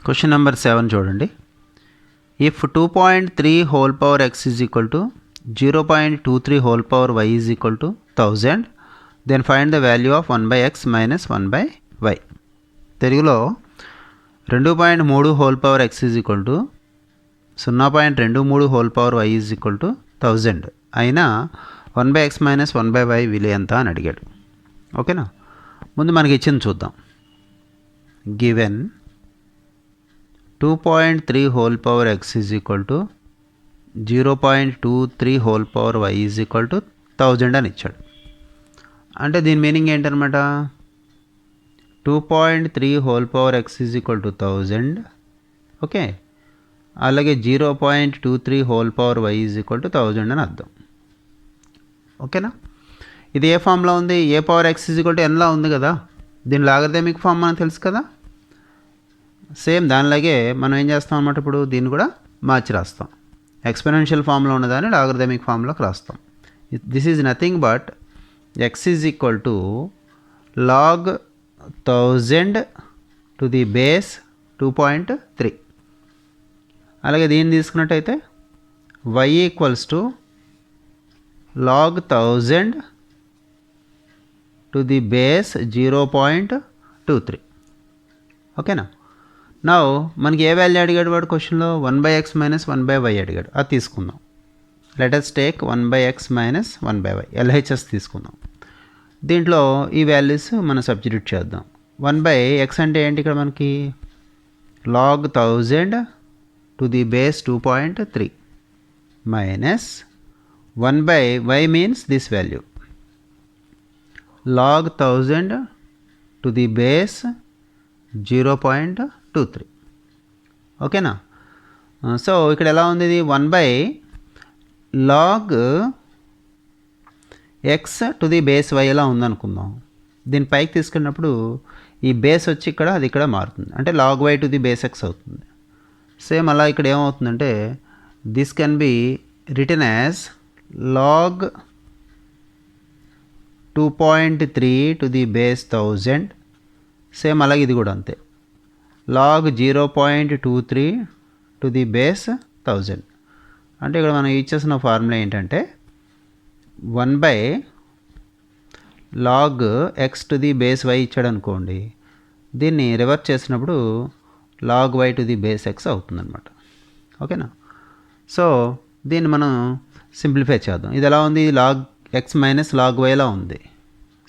Question number 7 చూడండి. If 2.3 whole power x is equal to 0.23 whole power y is equal to 1000 then find the value of 1/x minus 1/y. తెలుగులో 2.3 whole power x is equal to 0.23 whole power y is equal to 1000 అయినా 1/x minus 1/y విలువ ఎంత అని అడిగాడు. ఓకేనా, ముందు మనకి ఇచ్చింది చూద్దాం. Given 2.3 whole power x is equal to 0.23 whole power y is equal to 1000 అని ఇచ్చాడు. అంటే దీని మీనింగ్ ఏంటనమాట, 2.3 whole power x is equal to 1000. Okay, అలాగే 0.23 whole power y is equal to 1000 అని అర్థం. ఓకేనా, ఇది ఏ ఫామ్లో ఉంది? A power x is equal to nలా ఉంది కదా, దీని లాగరిథమిక్ ఫామ్ మనకు తెలుసు కదా. సేమ్ దానిలాగే మనం ఏం చేస్తాం అన్నమాట, ఇప్పుడు దీన్ని కూడా మార్చి రాస్తాం. ఎక్స్పెనెన్షియల్ ఫామ్లో ఉన్నదాన్ని లాగరిథమిక్ ఫామ్లోకి రాస్తాం. This is nothing but x is equal to log 1000 to the base 2.3. అలాగే దీన్ని తీసుకున్నట్టయితే y equals to log 1000 to the base 0.23. ఓకేనా, నౌ మనకి ఏ వాల్యూ అడిగాడు వాడు క్వశ్చన్లో? 1/x మైనస్ 1/y అడిగాడు. అది తీసుకుందాం. Let us take 1/x minus 1/y LHS తీసుకుందాం. దీంట్లో ఈ వాల్యూస్ మనం సబ్స్టిట్యూట్ చేద్దాం. 1/x అంటే ఏంటి ఇక్కడ మనకి? log 1000 to the base 2.3 minus 1/y means this value log 1000 to the base 0.23. ఓకేనా, సో ఇక్కడ ఎలా ఉంది? ఇది 1/log x to the base y ఎలా ఉందనుకుందాం. దీని పైకి తీసుకున్నప్పుడు ఈ బేస్ వచ్చి ఇక్కడ, అది ఇక్కడ మారుతుంది, అంటే log y to the base x అవుతుంది. సేమ్ అలా ఇక్కడ ఏమవుతుందంటే this can be written as log 2.3 to the base 1000. Same అలాగే ఇది కూడా అంతే, log 0.23 టు ది బేస్ 1000. అంటే ఇక్కడ మనం ఇచ్చేసిన ఫార్ములా ఏంటంటే 1/log x to the base y ఇచ్చాడు అనుకోండి, దీన్ని రివర్స్ చేసినప్పుడు log y to the base x అవుతుందన్నమాట. ఓకేనా, సో దీన్ని మనం సింప్లిఫై చేద్దాం. ఇది ఎలా ఉంది? log x minus log y లా ఉంది.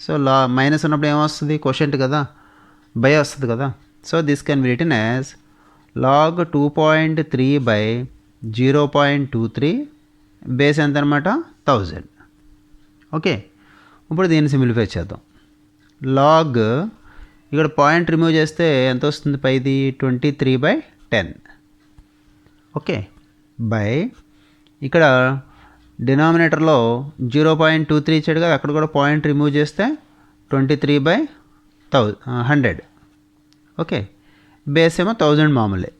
సో మైనస్ ఉన్నప్పుడు ఏమొస్తుంది? క్వోషెంట్ కదా, బై వస్తుంది కదా. So this can be written as log 2.3 by 0.23 base ఎంత అనమాట? 1000. ఓకే, ఇప్పుడు దీన్ని సింప్లిఫై చేద్దాం. log ఇక్కడ పాయింట్ రిమూవ్ చేస్తే ఎంత వస్తుంది? పైది 23/10. ఓకే, బై ఇక్కడ డినామినేటర్లో 0.23 ఇచ్చాడు కదా, అక్కడ కూడా పాయింట్ రిమూవ్ చేస్తే 23/100. ఓకే, బేస్ ఏమో 1000 మామూలే,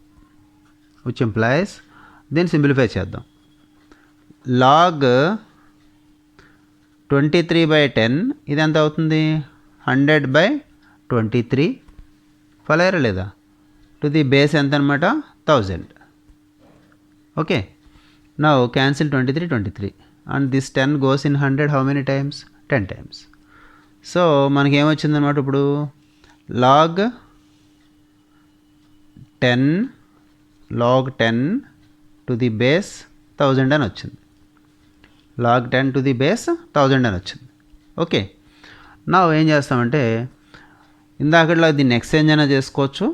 విచ్ ఇంప్లాయిస్ దీన్ని సింప్లిఫై చేద్దాం. log 23/10 ఇది ఎంత అవుతుంది? 100/23. ఫాలో అయ్యారా లేదా? టు ది బేస్ ఎంత అనమాట? 1000. Okay, now cancel 23 and this 10 goes in 100 how many times? 10 times. So మనకి ఏమొచ్చిందనమాట ఇప్పుడు? log 10 టు ది బేస్ 1000 అని వచ్చింది. log 10 టు ది బేస్ 1000 అని వచ్చింది. ఓకే, నా ఏం చేస్తామంటే ఇందాకట్లో దీన్ని ఎక్స్చేంజ్ అయినా చేసుకోవచ్చు,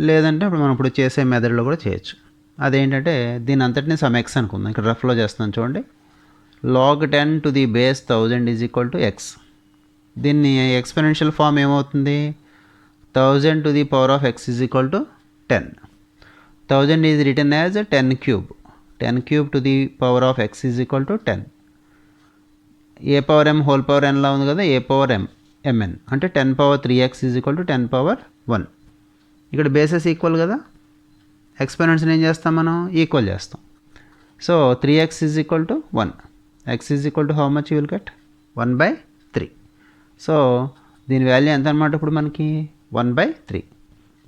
లేదంటే ఇప్పుడు మనం ఇప్పుడు చేసే మెథడ్లో కూడా చేయొచ్చు. అదేంటంటే దీని అంతటినీ సమ్ ఎక్స్ అనుకుందాం. ఇక్కడ రఫ్లో చేస్తున్నాను చూడండి. log 10 to the base 1000 is equal to x. దీన్ని ఎక్స్పెనెన్షియల్ ఫామ్ ఏమవుతుంది? 1000 to the power of x is equal to 10. 1000 is written as 10 cube. 10 cube to the power of x is equal to 10. A power m whole power nలా ఉంది కదా, a power mn అంటే 10 power 3x is equal to 10 power 1. ఇక్కడ bases equal కదా, ఎక్స్పెనెన్స్ని ఏం చేస్తాం మనం? Equal చేస్తాం. So 3x is equal to 1. x is equal to how much you will get? 1/3. So దీని వాల్యూ ఎంత అనమాట ఇప్పుడు మనకి? 1/3.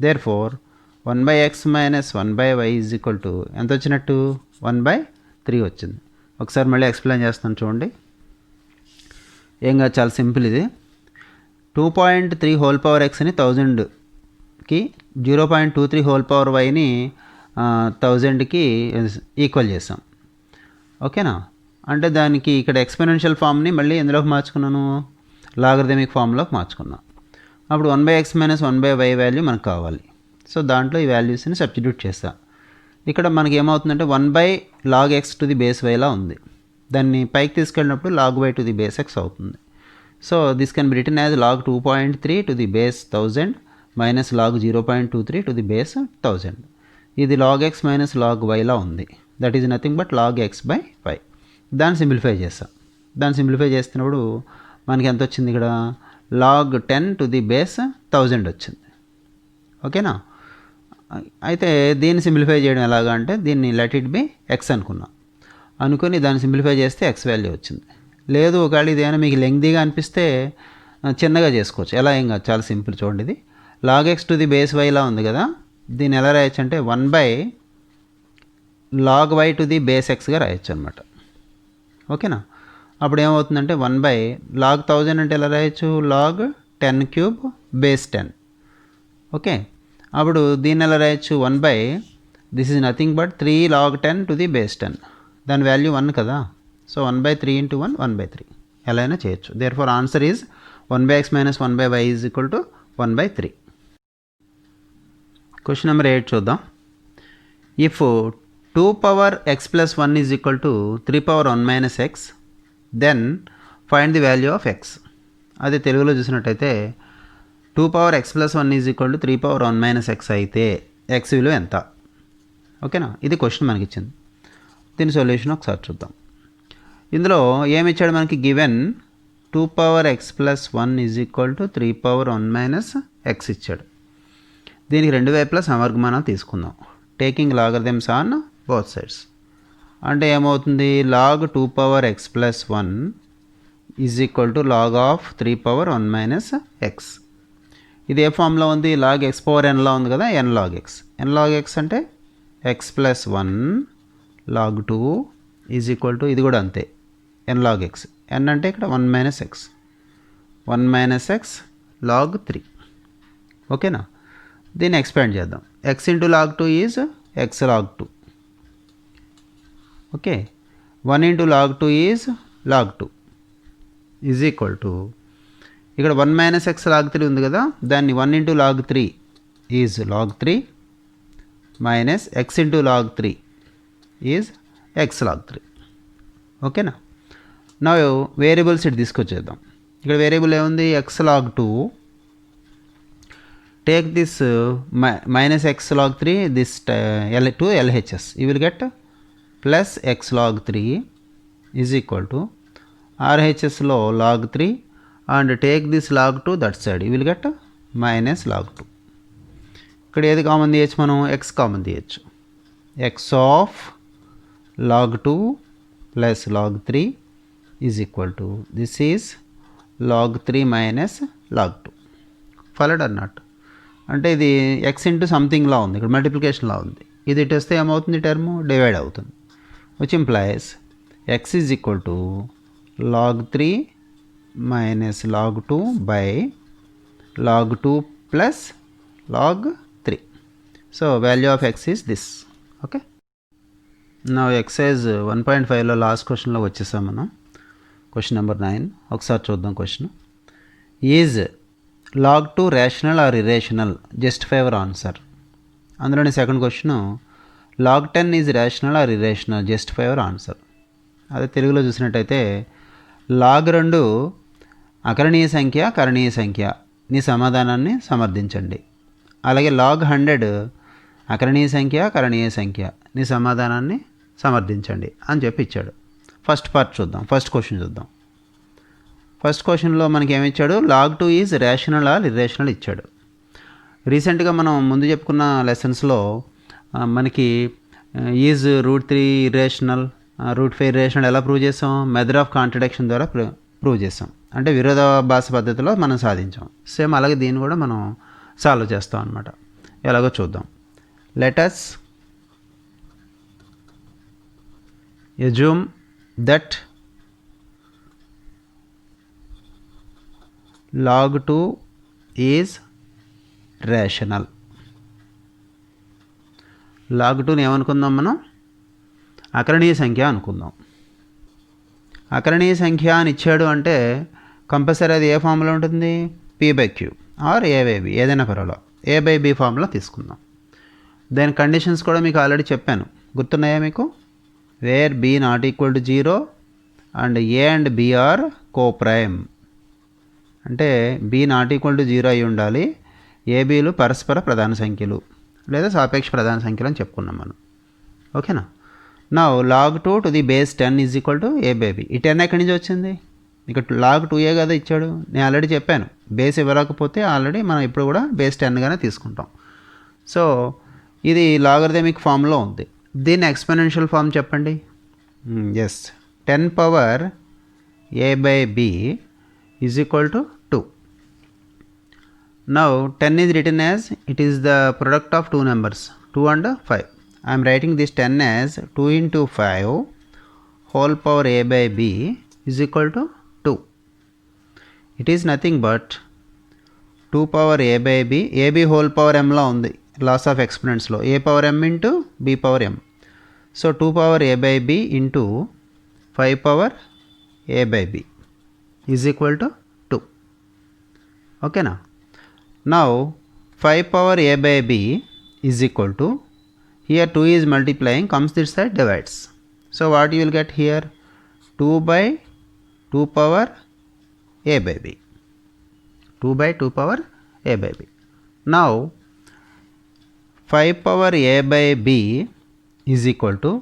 Therefore 1/x minus 1/y is equal to ఎంత వచ్చినట్టు 1/3 వచ్చింది. ఒకసారి మళ్ళీ ఎక్స్ప్లెయిన్ చేస్తాను చూడండి. ఏం కాదు, చాలా సింపుల్ ఇది. 2.3 హోల్ పవర్ ఎక్స్ని 1000కి 0.23 హోల్ పవర్ వైని 1000కి ఈక్వల్ చేసాం. ఓకేనా? అంటే దానికి ఇక్కడ ఎక్స్పెనెన్షియల్ ఫామ్ని మళ్ళీ ఎందులోకి మార్చుకున్నాను, లాగరిథమిక్ ఫామ్లోకి మార్చుకున్నాను. అప్పుడు 1/x మైనస్ 1/y వాల్యూ మనకు కావాలి. సో దాంట్లో ఈ వాల్యూస్ని సబ్స్టిట్యూట్ చేస్తా. ఇక్కడ మనకి ఏమవుతుందంటే 1/log x to the base వైలా ఉంది. దాన్ని పైకి తీసుకెళ్ళినప్పుడు log y to the base x అవుతుంది. So this can be written as log 2.3 to the base 1000 minus log 0.23 to the base 1000. ఇది log x మైనస్ log yలా ఉంది. That is nothing but log x/y. దాన్ని simplify చేస్తాం. దాన్ని simplify చేస్తున్నప్పుడు మనకి ఎంత వచ్చింది, ఇక్కడ log 10 టు ది బేస్ 1000 వచ్చింది. ఓకేనా? అయితే దీన్ని సింప్లిఫై చేయడం ఎలాగా అంటే దీన్ని లెట్ ఇట్ బి x అనుకుని దాన్ని సింప్లిఫై చేస్తే x వాల్యూ వచ్చింది. లేదు ఒకవేళ ఇదేమైనా మీకు లెంగ్దీగా అనిపిస్తే చిన్నగా చేసుకోవచ్చు. ఎలా ఏం కాదు, చాలా సింపుల్. చూడండి, ఇది log x to the base వైలా ఉంది కదా, దీన్ని ఎలా రాయొచ్చు అంటే 1/log y టు ది బేస్ xగా రాయొచ్చు అనమాట. ఓకేనా? అప్పుడు ఏమవుతుందంటే 1/log 1000 అంటే ఎలా రాయొచ్చు, log 10 క్యూబ్ బేస్ 10. ఓకే, అప్పుడు దీన్ని ఎలా రాయొచ్చు, 1/ this is nothing but 3 log 10 to the base 10. దాని వాల్యూ 1 కదా. సో 1/3 ఇంటూ 1 1/3 ఎలా అయినా చేయొచ్చు. Therefore answer is 1/x minus 1/y is equal to 1/3. Question number 8 చూద్దాం. If 2 power x plus 1 is equal to 3 power 1 minus x, then find the value of x. అదే తెలుగులో చూసినట్టయితే 2 power x plus 1 is equal to 3 power 1 minus x అయితే x విలువ ఎంత? ఓకేనా? ఇది question మనకి ఇచ్చింది. దీని సొల్యూషన్ ఒకసారి చూద్దాం. ఇందులో ఏమి ఇచ్చాడు మనకి, given 2 power x plus 1 is equal to 3 power 1 minus X ఇచ్చాడు. దీనికి రెండు వైపులా సమవర్గమానం తీసుకుందాం, taking logarithms on both sides. అంటే ఏమవుతుంది, log 2 power x plus 1 is equal to log of 3 power 1 minus X. ఇది ఏ ఫామ్లో ఉంది, log x power nలో ఉంది కదా, n log x. n log x అంటే x plus 1 log 2 is equal to, ఇది కూడా అంతే, n log x. n అంటే ఇక్కడ 1 minus X, 1 minus X log 3. ఓకేనా? దీన్ని ఎక్స్పాండ్ చేద్దాం. x into log 2 is x log 2. Okay, 1 into log 2 is log 2 is equal to, ఇక్కడ 1 మైనస్ ఎక్స్ log 3 ఉంది కదా, దాన్ని 1 into log 3 is log 3 minus x into log 3 is x log 3. ఓకేనా? నా variables ఇటు తీసుకొచ్చేద్దాం. ఇక్కడ వేరియబుల్ ఏముంది, x log 2. Take this minus x log 3 this to LHS. You will get plus x log 3 is equal to RHSలో log 3 and take this log 2 that side. You will get minus log 2. ఇక్కడ ఏది common తీయచ్చు, మనం x common తీయచ్చు. x of log 2 plus log 3 is equal to, this is log 3 minus log 2. Followed అన్నట్టు. అంటే ఇది X into సంథింగ్లా ఉంది, ఇక్కడ మల్టిప్లికేషన్లా ఉంది. ఇది ఇటు వస్తే ఏమవుతుంది, టర్మ్ డివైడ్ అవుతుంది, which implies x is equal to log 3 minus log 2 by log 2 plus log 3. So value of x is this. Okay, నా ఎక్సైజ్ 1.5లో లాస్ట్ క్వశ్చన్లో వచ్చేసాం మనం. క్వశ్చన్ నెంబర్ 9 ఒకసారి చూద్దాం. Question is log 2 rational or irrational, justify your answer. అందులోని second question log 10 is rational or irrational, justify your answer. అదే తెలుగులో చూసినట్టయితే log 2 అకరణీయ సంఖ్య కరణీయ సంఖ్య, నీ సమాధానాన్ని సమర్థించండి. అలాగే log 100 అకరణీయ సంఖ్య కరణీయ సంఖ్య, నీ సమాధానాన్ని సమర్థించండి అని చెప్పి ఇచ్చాడు. ఫస్ట్ పార్ట్ చూద్దాం, ఫస్ట్ క్వశ్చన్ చూద్దాం. ఫస్ట్ క్వశ్చన్లో మనకి ఏమి ఇచ్చాడు, log 2 is rational or irrational ఇచ్చాడు. రీసెంట్గా మనం ముందు చెప్పుకున్న లెసన్స్లో మనకి ఈజ్ √3 ఇర్రేషనల్, √5 ఇర్రేషనల్ ఎలా ప్రూవ్ చేసాం, మెథడ్ ఆఫ్ కాంట్రడిక్షన్ ద్వారా ప్రూవ్ చేసాం. అంటే విరోధాభాస పద్ధతిలో మనం సాధించాం. సేమ్ అలాగే దీన్ని కూడా మనం సాల్వ్ చేస్తాం అనమాట. ఎలాగో చూద్దాం. let us assume that log 2 is rational. log 2ని ఏమనుకుందాం మనం? అకరణీయ సంఖ్య అనుకుందాం. అకరణీయ సంఖ్య అని ఇచ్చాడు అంటే కంపల్సరీ అది ఏ ఫామ్లో ఉంటుంది? p/q ఆర్ a/b ఏదైనా పర్వాలేదు, a/b ఫామ్లో తీసుకుందాం. దాని కండిషన్స్ కూడా మీకు ఆల్రెడీ చెప్పాను, గుర్తున్నాయా మీకు? Where b not equal to 0 and a and b are coprime. అంటే b నాట్ ఈక్వల్ టు 0 అయి ఉండాలి, ఏబీలు పరస్పర ప్రధాన సంఖ్యలు లేదా సాపేక్ష ప్రధాన సంఖ్యలు అని చెప్పుకున్నాం మనం. ఓకేనా? నా log 2 to the base 10 is equal to a/b. ఈ 10 ఎక్కడి నుంచి వచ్చింది? ఇక్కడ log 2a కదా ఇచ్చాడు. నేను ఆల్రెడీ చెప్పాను, బేస్ ఇవ్వకపోతే ఆల్రెడీ మనం ఇప్పుడు కూడా బేస్ 10గానే తీసుకుంటాం. సో ఇది లాగరిథమిక్ ఫామ్లో ఉంది. దీన్ని ఎక్స్పోనెన్షియల్ ఫామ్ చెప్పండి. Yes, 10 power a/b is equal to 2. Now 10 is written as it is the product of two numbers 2 and 5. I am writing this 10 as 2 into 5 whole power a/b is equal to 2. It is nothing but 2 power a/b, ab whole power m la undi laws of exponents lo, a power m into b power m. So 2 power a/b into 5 power a/b is equal to 2. Okay na? Now 5 power a/b is equal to, here 2 is multiplying, comes this side, divides. So what you will get here? 2 by 2 power a/b. 2 by 2 power a/b. Now 5 power a/b is equal to,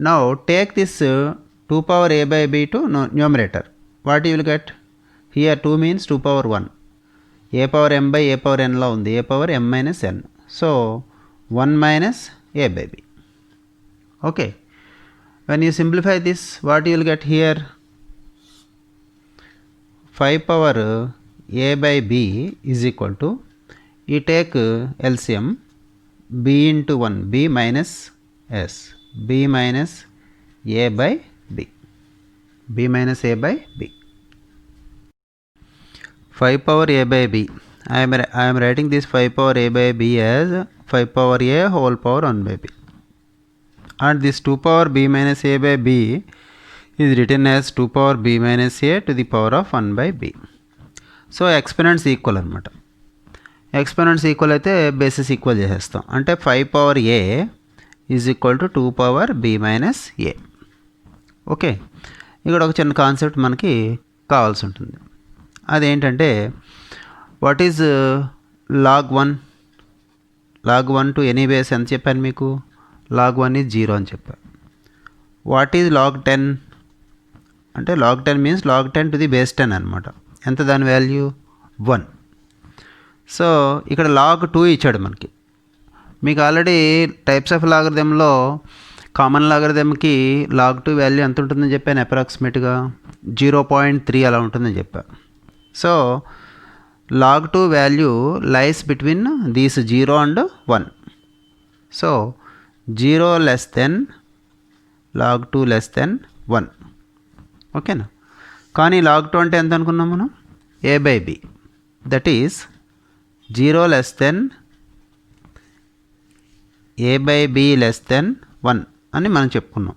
now take this 2 power a/b to numerator. What you will get? Here 2 means 2 power 1. a power m by a power n లా ఉంది, a power m minus n. So 1 minus a/b. Okay, when you simplify this, what you will get here? 5 power a/b is equal to, you take LCM, b into 1, b minus s, b minus a by b, b minus a by b. 5 power a/b. I am writing this 5 power a/b as 5 power a whole power 1 by b. And this 2 power b minus a by b is written as 2 power b minus a to the power of 1 by b. So exponents equal అనమాట. Exponents equal అయితే basis equal చేసేస్తాం. అంటే 5 power a is equal to 2 power b minus a. Okay, ఇక్కడ ఒక చిన్న concept మనకి కావాల్సి ఉంటుంది. అదేంటంటే, what is log 1? log 1 to any base ఎంత చెప్పాను మీకు? log 1 ఈజ్ 0 అని చెప్పాను. What is log 10? అంటే log 10 means log 10 to the base 10 అనమాట. ఎంత దాని వాల్యూ? 1. సో ఇక్కడ log 2 ఇచ్చాడు మనకి. మీకు ఆల్రెడీ టైప్స్ ఆఫ్ లాగరిథంలో కామన్ లాగరిథంకి log 2 వాల్యూ ఎంత ఉంటుందని చెప్పాను? అప్రాక్సిమేట్గా 0.3 అలా ఉంటుందని చెప్పాను. So log 2 value lies between these 0 and 1. So 0 less than log 2 less than 1. ఓకేనా? కానీ log 2 అంటే ఎంత అనుకున్నాం మనం? a/b. That is 0 less then a/b less than 1 అని మనం చెప్పుకున్నాం.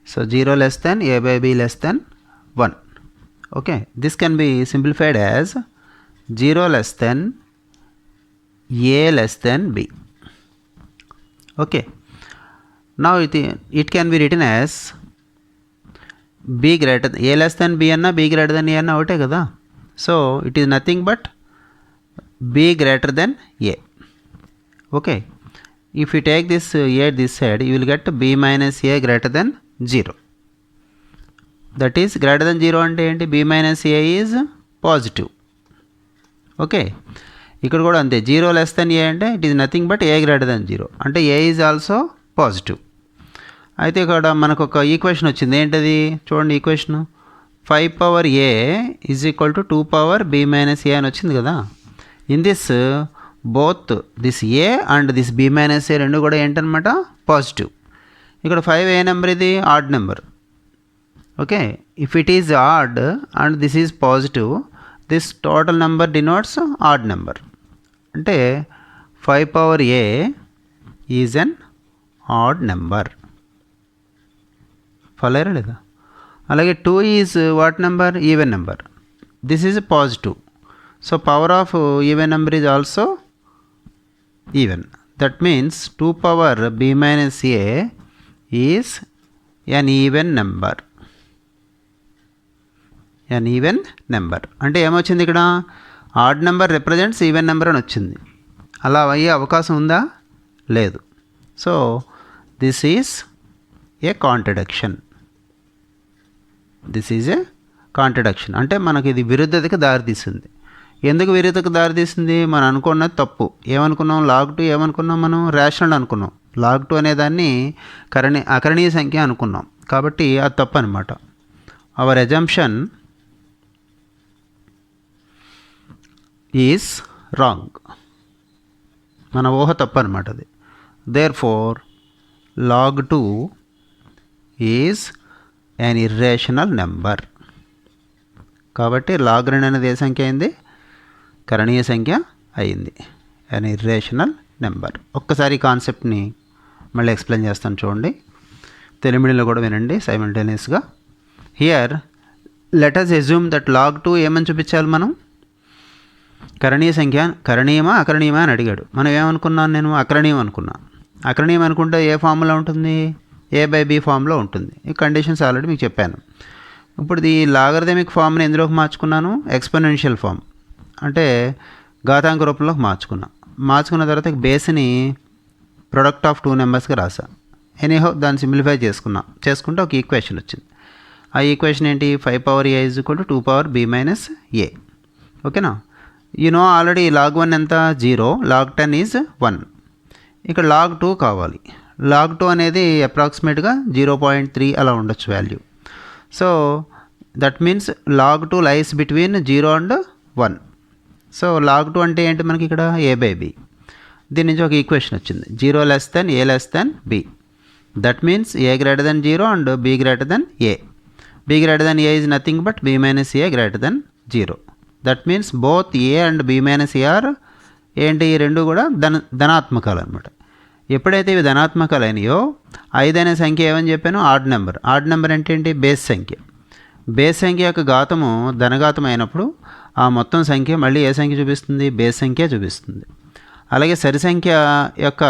So 0 less then a/b less than 1. Okay, this can be simplified as 0 less than a less than b. Okay, now it can be written as b greater than a less than b anna b greater than a anna ఒకటే కదా. So it is nothing but b greater than a. Okay, if you take this a this side, you will get b minus a greater than 0. That is greater than 0 అంటే ఏంటి? b minus a is positive. Okay, ఇక్కడ కూడా అంతే. 0 less than a అంటే it is nothing but a greater than 0 అంటే a is also positive. అయితే ఇక్కడ మనకు ఒక ఈక్వేషన్ వచ్చింది. ఏంటది? చూడండి equation. 5 power a is equal to 2 power b minus a అని వచ్చింది కదా. In this both this a and this b minus a రెండు కూడా ఏంటనమాట పాజిటివ్. ఇక్కడ 5 ఏ నెంబర్, ఇది odd number. Okay, if it is odd and this is positive, this total number denotes odd number. అంటే 5 power a is an odd number. Follow అయ్యారా లేదా? అలాగే 2 is what number? Even number. This is positive. So power of even number is also even. That means 2 power b minus a is an even number. An even number అంటే ఏమొచ్చింది ఇక్కడ? Odd number represents even number అని వచ్చింది. అలా అయ్యే అవకాశం ఉందా? లేదు. So this is a contradiction. This is a contradiction అంటే మనకి ఇది విరుద్ధతకి దారితీసింది. ఎందుకు విరుద్ధతకు దారితీసింది? మనం అనుకున్నది తప్పు. ఏమనుకున్నాం? log2 ఏమనుకున్నాం మనం? రేషనల్ అనుకున్నాం. log2 అనేదాన్ని అకరణీయ సంఖ్య అనుకున్నాం. కాబట్టి అది తప్పు అనమాట. Our assumption is wrong. మన ఊహ తప్పు అనమాట అది. Therefore log2 is an irrational number. కాబట్టి log2 అనేది ఏ సంఖ్య అయింది? కరణీయ సంఖ్య అయింది. an irrational number. ఒక్కసారి కాన్సెప్ట్ని మళ్ళీ ఎక్స్ప్లెయిన్ చేస్తాను చూడండి. తెలుగులో కూడా వినండి సైమల్టేనియస్గా. Here let us assume that log2 ఏమని చూపించాలి మనం? కరణీయ సంఖ్య. కరణీయమా అకరణీయమా అని అడిగాడు. మనం ఏమనుకున్నాను? నేను అకరణీయం అనుకున్నాను. అకరణీయం అనుకుంటే ఏ ఫామ్లో ఉంటుంది? a/b ఫామ్లో ఉంటుంది. ఈ కండిషన్స్ ఆల్రెడీ మీకు చెప్పాను. ఇప్పుడు ఈ లాగరిథమిక్ ఫామ్ని ఎందులోకి మార్చుకున్నాను? ఎక్స్పోనెన్షియల్ ఫామ్ అంటే ఘాతాంక రూపంలోకి మార్చుకున్న తర్వాత బేస్ని ప్రొడక్ట్ ఆఫ్ 2 నెంబర్స్గా రాసా. ఎనీహో దాన్ని సింప్లిఫై చేసుకుంటే ఒక ఈక్వేషన్ వచ్చింది. ఆ ఈక్వేషన్ ఏంటి? 5 power a is equal to 2 power b minus a. ఓకేనా? ఆల్రెడీ log1 ఎంత? 0. log10 is 1. ఇక్కడ log2 కావాలి. log2 అనేది అప్రాక్సిమేట్గా 0.3 అలా ఉండొచ్చు value. So that means log2 lies between 0 and 1. So log2 అంటే ఏంటి మనకి ఇక్కడ? a/b. దీని నుంచి ఒక ఈక్వేషన్ వచ్చింది. 0 less than a less than b. That means a greater than 0 and b greater than a. b greater than a is nothing but b minus a greater than 0. That means both a and b minus a are ఏంటి? ఈ రెండు కూడా ధనాత్మకాలు అనమాట. ఎప్పుడైతే ఇవి ధనాత్మకాలు అయినాయో 5 అనే సంఖ్య ఏమని చెప్పాను? Odd number. ఆడ్ నెంబర్ అంటే ఏంటి? బేస్ సంఖ్య. బేస్ సంఖ్య యొక్క ఘాతము ధనఘాతం అయినప్పుడు ఆ మొత్తం సంఖ్య మళ్ళీ ఏ సంఖ్య చూపిస్తుంది? బేస్ సంఖ్య చూపిస్తుంది. అలాగే సరి సంఖ్య యొక్క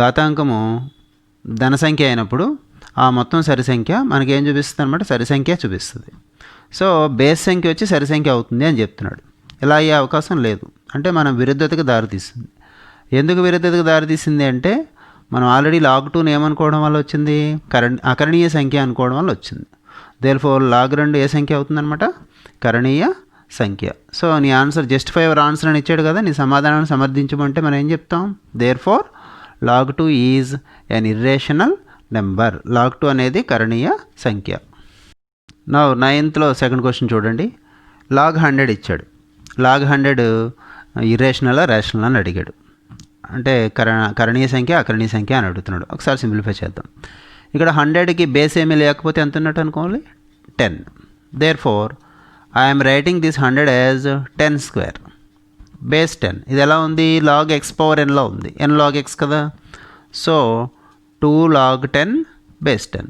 ఘాతాంకము ధన సంఖ్య అయినప్పుడు ఆ మొత్తం సరి సంఖ్య మనకి ఏం చూపిస్తుంది అనమాట? సరి సంఖ్య చూపిస్తుంది. సో బేస్ సంఖ్య వచ్చి సరి సంఖ్య అవుతుంది అని చెప్తున్నాడు. ఇలా అయ్యే అవకాశం లేదు. అంటే మనం విరుద్ధతకు దారితీస్తుంది. ఎందుకు విరుద్ధతకు దారితీసింది అంటే మనం ఆల్రెడీ log2ని ఏమనుకోవడం వల్ల వచ్చింది? అకరణీయ సంఖ్య అనుకోవడం వల్ల వచ్చింది. దేర్ఫోర్ log2 ఏ సంఖ్య అవుతుందన్నమాట? కరణీయ సంఖ్య. సో నీ ఆన్సర్ జస్టిఫై యువర్ ఆన్సర్ అని ఇచ్చాడు కదా, నీ సమాధానాన్ని సమర్థించమంటే మనం ఏం చెప్తాం? Therefore log2 is an irrational number. log2 అనేది కరణీయ సంఖ్య. నా 9th సెకండ్ క్వశ్చన్ చూడండి. log 100 ఇచ్చాడు. log 100 ఇర్రేషనల్ రేషనల్ అని అడిగాడు. అంటే కరణీయ సంఖ్య అకరణీయ సంఖ్య అని అడుగుతున్నాడు. ఒకసారి సింప్లిఫై చేద్దాం. ఇక్కడ 100కి బేస్ ఏమీ లేకపోతే ఎంత ఉన్నట్టు అనుకోవాలి? 10. Therefore I'm writing this 100 as 10 square. Base 10. ఇది ఎలా ఉంది? log x పవర్ nలో ఉంది. n log x కదా. So 2 log 10 base 10.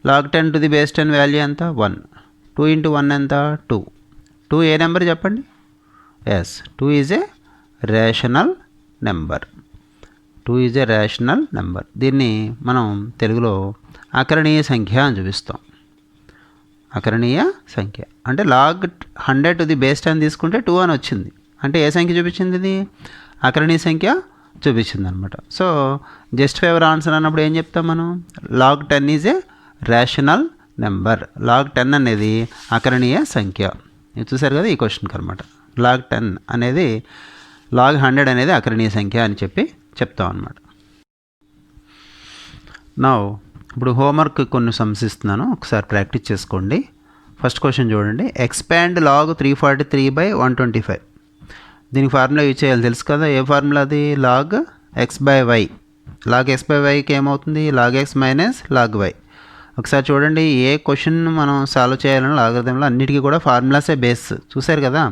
log 10 to the base 10 value ఎంత? 1. 2 ఇంటూ 1 ఎంత? 2. 2 ఏ నెంబర్ చెప్పండి? Yes, 2 is a rational number. 2 is a rational number. దీన్ని మనం తెలుగులో అకరణీయ సంఖ్య అని చూపిస్తాం. అకరణీయ సంఖ్య అంటే log 100 టు ది బేస్ 10 తీసుకుంటే 2 అని వచ్చింది. అంటే ఏ సంఖ్య చూపించింది? ఇది అకరణీయ సంఖ్య చూపించింది అనమాట. సో జస్టిఫై యువర్ ఆన్సర్ అన్నప్పుడు ఏం చెప్తాం మనం? log 10 is a rational number. log 10 అనేది అకరణీయ సంఖ్య. ఇది చూసారు కదా ఈ క్వశ్చన్కి అనమాట. log 10 అనేది log 100 అనేది అకరణీయ సంఖ్య అని చెప్తాం అనమాట. నా ఇప్పుడు హోంవర్క్ కొన్ని సమ్స్ ఇస్తున్నాను, ఒకసారి ప్రాక్టీస్ చేసుకోండి. ఫస్ట్ క్వశ్చన్ చూడండి. Expand log 343/125. దీనికి ఫార్ములా యూజ్ చేయాలి, తెలుసు కదా. ఏ ఫార్ములా అది? Log x by y. Log x by వైకి ఏమవుతుంది? Log x minus log y. ఒకసారి చూడండి, ఏ క్వశ్చన్ మనం సాల్వ్ చేయాలని లాగరిథంలో అన్నిటికీ కూడా ఫార్ములాసే బేస్, చూశారు కదా.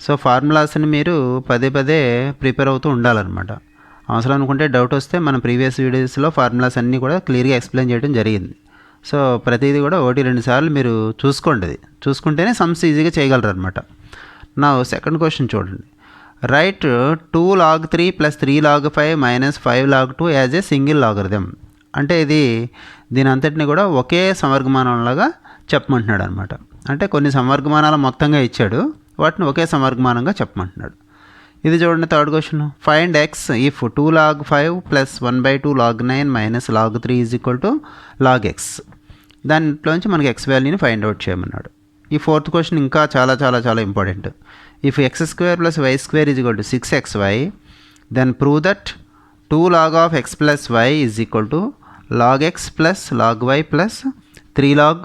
సో ఫార్ములాస్ని మీరు పదే పదే ప్రిపేర్ అవుతూ ఉండాలన్నమాట. అవసరం అనుకుంటే డౌట్ వస్తే మన ప్రీవియస్ వీడియోస్లో ఫార్ములాస్ అన్నీ కూడా క్లియర్గా ఎక్స్ప్లెయిన్ చేయడం జరిగింది. సో ప్రతిదీ కూడా 1-2 సార్లు మీరు చూసుకోండి, చూసుకుంటేనే సమ్స్ ఈజీగా చేయగలరు అనమాట. నా సెకండ్ క్వశ్చన్ చూడండి. Right 2 log 3 + 3 log 5 - 5 log 2 as a single logarithm. అంటే దీని అంతటిని కూడా ఒకే సమవర్గమానంలాగా చెప్పమంటున్నాడు అనమాట. అంటే కొన్ని సమవర్గమానాలు మొత్తంగా ఇచ్చాడు, వాటిని ఒకే సమవర్గమానంగా చెప్పమంటున్నాడు. ఇది చూడండి third question. Find X if 2 log 5 + 1/2 log 9 - log 3 = log x. దాంట్లోంచి మనకి ఎక్స్ వాల్యూని ఫైండ్ అవుట్ చేయమన్నాడు. ఈ ఫోర్త్ క్వశ్చన్ ఇంకా చాలా చాలా చాలా important. If x² + y² = 6xy, then prove that 2 log of x + y = log x + log y + 3 log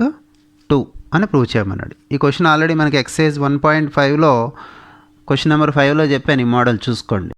2 అని ప్రూవ్ చేయమన్నాడు. ఈ క్వశ్చన్ ఆల్రెడీ మనకి ఎక్సైజ్ 1.5లో క్వశ్చన్ నెంబర్ 5లో చెప్పాను, ఈ మోడల్ చూసుకోండి.